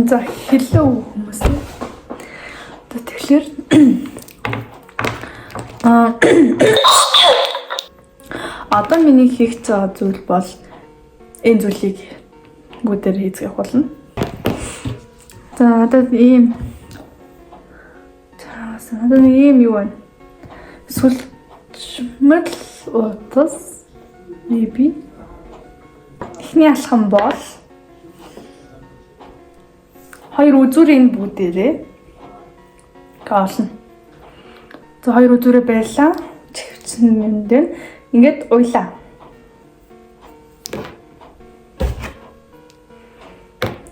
За hello хүмүүс. Тэгэхээр одоо миний хийх цаа зүйл бол энэ зүйлийг гүдээр хийцгэх болно. За одоо ийм юу вэ? Сүлжмэл утас maybe ихний алхам бол хоёр үзүүрийн бүдээрээ каална. За хоёр үзүүрээ байлаа. Чивчсэн юм дээр ингээд уйлаа.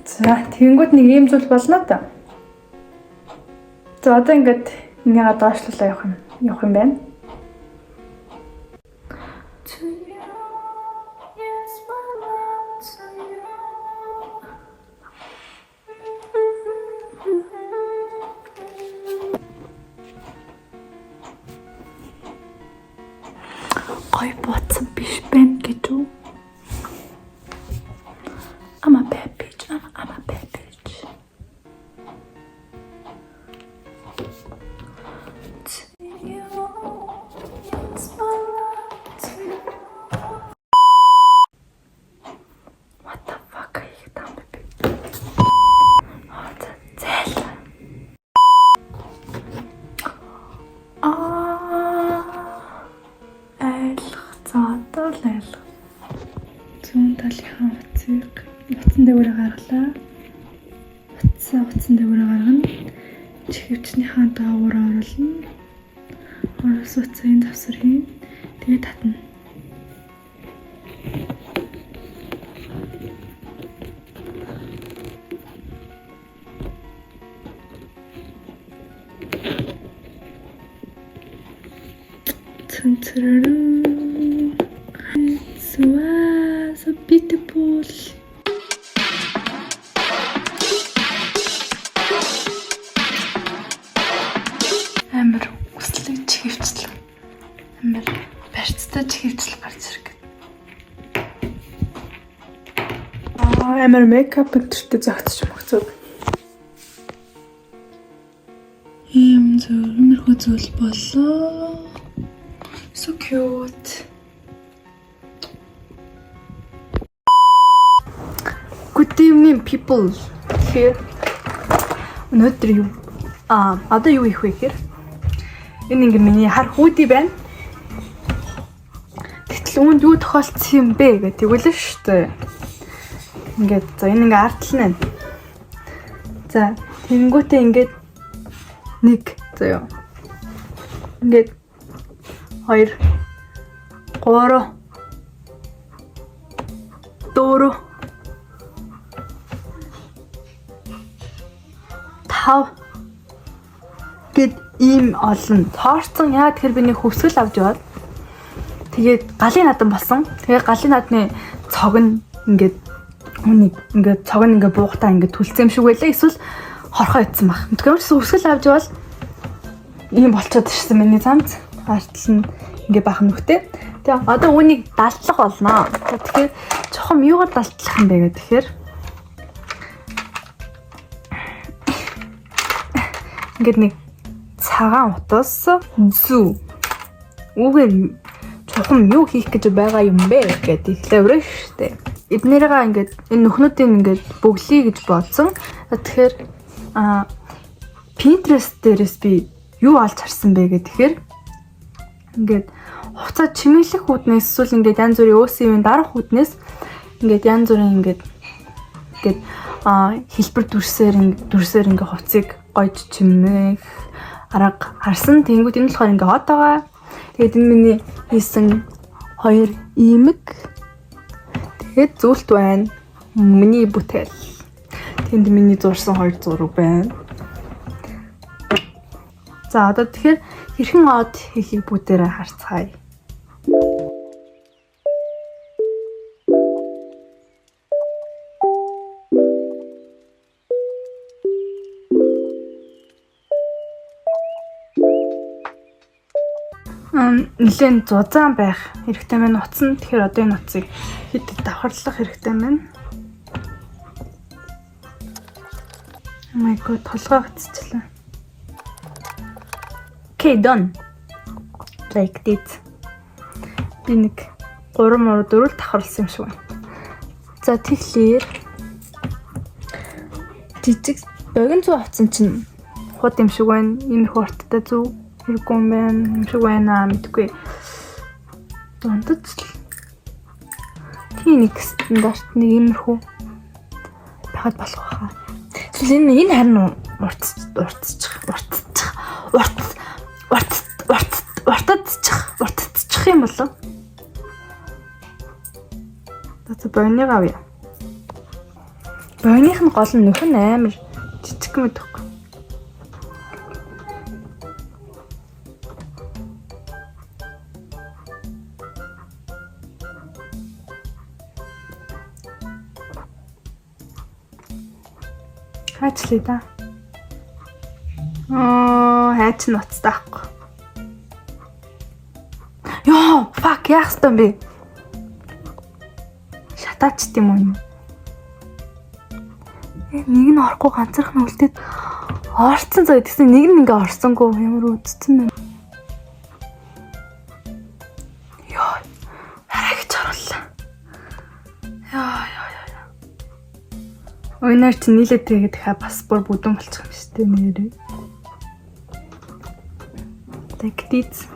За тэгэнгүүт нэг ийм зүйл болно да. За одоо ингээд энийгээ доошлуулаа явах юм байна. Ой бодсон биш байна гэж үү? I'm a bad bitch. I'm a bad bitch. What the fuck are you doing? Зүүн талынхаа утсыг утсан дээгүүрээ гаргалаа. Утсан дээгүүрээ гаргана. Чихвчнийхаа доогуур оруулна. Оруулсан утсыг завсар хийн. Тэгээд татна. So beautiful. Амар үслэг чихвчлэг. Амар барьцтай чихвчлэг гарч ирэх. Амар мейкап гэдэгтэй зогтчих магцаа. Ийм зөвмөрхөө зүйл болоо. So cute. Good evening people here. Өнөөдөр юу? Одоо юу их вэ гэхээр энэ ингээ миний хар хүүдий байна. Гэтэл үүнд юу тохиолдсон юм бэ гэдэг тэгвэл шүү дээ. Ингээд за энэ ингээ артлна. За тэнгүүтээ ингээд нэг заяа. Ингээд 2 3 4 5 гэд ийм олон тоорцсон яа тэгэхээр би нэг хөвсгөл авч яваад тэгээд галын надан болсон. Тэгээд галын надны цог нь ингээд үнийг ингээд цог нь ингээд буухтаа ингээд түлцсэн юм шиг байлаа. Эсвэл хорхоо идсэн баг. Тэгэхээр хөвсгөл авч яваад ийм болчиход ирсэн миний цамц. Артл нь ингээ бахан нүхтэй. Тэгээ одоо үүнийг далдлах болно. Тэгэхээр чухам юугаар далдлах юм бэ гэхээр ингээд нэг цагаан утас зүү. Үүгээр чухам юу хийх гэж байгаа юм бэ гэдэг хэлэврээ штэ. Эднэрийгээ ингээд энэ нүхнүүдийн ингээд бөглөе гэж бодсон. Тэгэхээр Pinterest дээрээс би юу олж харсан бэ гэхээр ингээд хуцаа чимэглэх хүүднээс эсвэл ингээд янз бүрийн өөсийн дарах хүүднээс ингээд янз бүрийн ингээд хэлбэр дүрсээр ингээд хуцыг гойж чимээх арга харсан. Тэнгүүд энэ болохоор ингээд хот байгаа. Тэгээд энэ миний хийсэн 2 иймэг. Тэгээд зүйлт байна. Миний бүтээл. Тэнд миний зурсан 2 зураг байна. За одоо тэгэхээр хэрхэн од хийхийг бүгдээрээ харцгаая. Нэлээд зузаан байх хэрэгтэй байна утсан. Тэгэхээр одоо энэ утсыг хэд давхарлах хэрэгтэй байна. my god, толгой гацчихлаа. Okay, done. Like this. Би нэг 3 мөр 4 давхарлсан юм шиг байна. За тэгэхээр жижиг богино зүү авсан чинь хот юм шиг байна. Энэ хорттой зүү хэрэггүй юм байна. Юм шиг байна мэдгүй. Дундаж тийм нэг стандарт нэг иймэрхүү байгаад болох байхаа. Тэгвэл энэ харин уртчих юм болов. За богиныг авъя. Богиных нь гол нь нөх нь амар жижиг мэд өгөх. Хаачлаа да. Хаач ноцтой ахгүй. Ёо, fuck яах вэ би? Шатаач тийм үү? Нэг нь орохгүй ганцхан үлдээд орцсон зөө гэсэн нэг нь ингээ орсонгүй ямар үдцсэн бэ? Ёо, харагч оруулаа. Ёо. Ойноор чи нийлээд тэгээд дахиад бас бүр бүдүүн болчих юм шүү дээ нэрээ. Тэгтийц.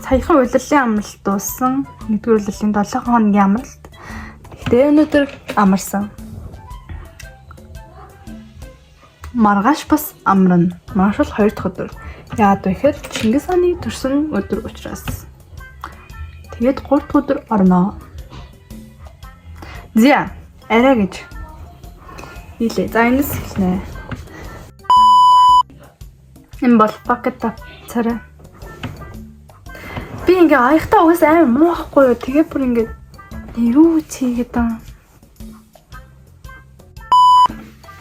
Саяхан улирлын амралт дууссан. Нэгдүгээр улирлын 7 хоногийн амралт. Тэгтээ өнөөдөр амарсан. Маргааш бас амарна. Маргааш 2 дахь өдөр. Яагаад вэ гэхээр Чингис хааны төрсөн өдөр учраас. Тэгээд 3 дахь өдөр орно. Зя, арай гэж. Илээ. За энэс хэлнэ. Энэ бол пакет царай. Би ингээ аяхтаа угаас амар муухахгүй юу. Тэгээ бүр ингээ юу чигээд байгаа.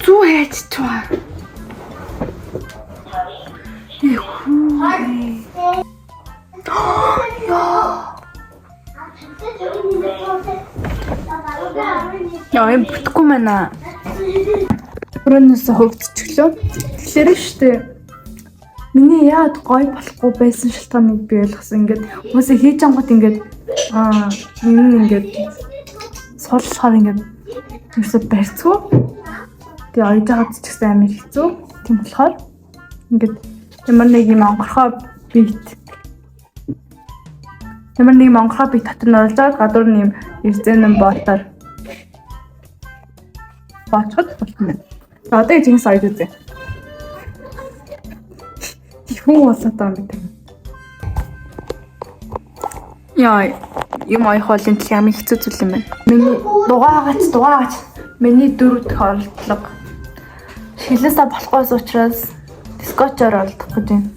Зүү хайч чаа. Яа, юм бүтэхгүй мэнэ. Өрөөнөөс хөвдчихлөө. Тэгэхээр штэ. Миний яад гой болохгүй байсан шалтгааныг би ойлгосон. Ингээд хүмүүсээ хийж ангууд ингээд юм ингээд суулшаар ингээд юусаа барьцгүй. Тэгээ ойж байгаа ч гэсэн амар хэцүү. Тийм болохоор ингээд ямар нэг юм онгорхоо бит татан оруулаад гадуур нь юм эрзэнэн ботоор бачхад болтно. За одоо ийм сайд үзье. Хүн болоод байгаа юм байна. Яа, юм аях бол энэ ямар хэцүү зүйл юм байна. Миний дугаагач. Миний 4 дахь оролдлого. Шилээсээ болохгүйс учраас дискочоор оролдох гэж байна.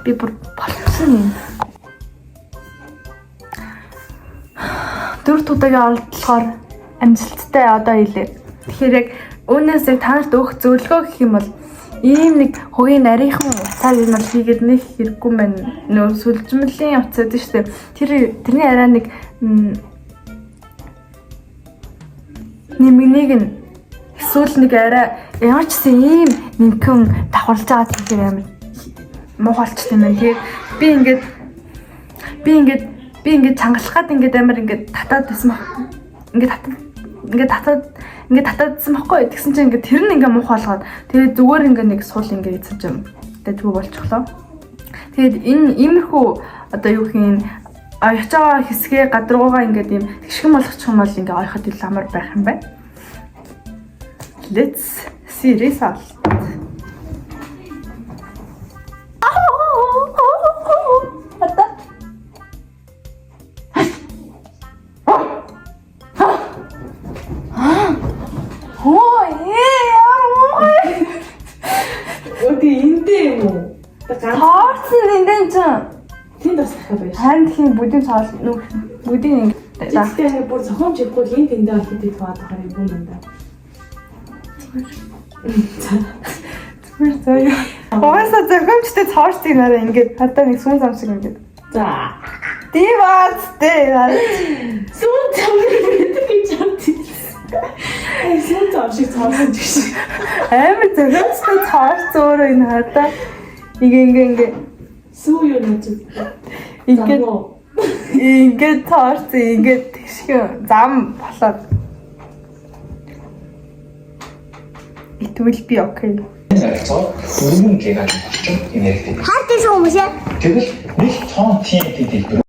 Би бүр болчихсон юм. 4 удаагийн оролдлогоор амжилттай одоо илээ. Тэгэхээр яг үүнээс танарт өгөх зөвлөгөө гэх юм бол ийм нэг хөгийн нарийнхан уцаар юм бол хийгээд нэг хэрэггүй мэн нөө сүлжмэлийн уцаад шүү дээ. Тэрний арай нэг нэмгийг нь эсвэл нэг арай ямар ч гэсэн ийм нэмхэн давхарлаж байгаа тэгэхээр амар муухайлчтай юм байна. Тэгээд би ингээд чангалах гад ингээд амар ингээд татаад байсан баг. Ингээд татаадсан баггүй. Тэгсэн чинь ингээд тэр нь ингээд муухай болгоод тэгээд зүгээр ингээд нэг суул ингээд ийцэж юм. Тэгээд тгүү болчихлоо. Тэгээд энэ иймэрхүү одоо юу хийн оёж байгаа хэсгээ гадаргуугаа ингээд юм тэгшгэн болгочих юм бол ингээд оёход ил амар байх юм байна. Let's see result. Харин тийм бүдийн цаал нүх бүдийн ингэ тэгтээ бүр зохион чихгүй л энэ тэндээ олддог баад хараа юм байна. Зүгээр заяа. Угаасаа зохиомжтой цаашдыг нараа ингэ хатаа нэг сүн зам шиг ингэ. За. Диваад дээ. Сүн зам гэдэг гэж бодчих. Сүн зам шиг цаасан гэж. Амар зохиомжтой цаарц өөрөө энэ хата. Ингээ Сүү юу нэж. ингээд цаарц ингээд тэгшгэ зам болоод. It will be okay. харилцаа өргөн генад орчин энерги. Хаад тийш хүмүүс яа. Тэгвэл нэг тон TNT дэлбэр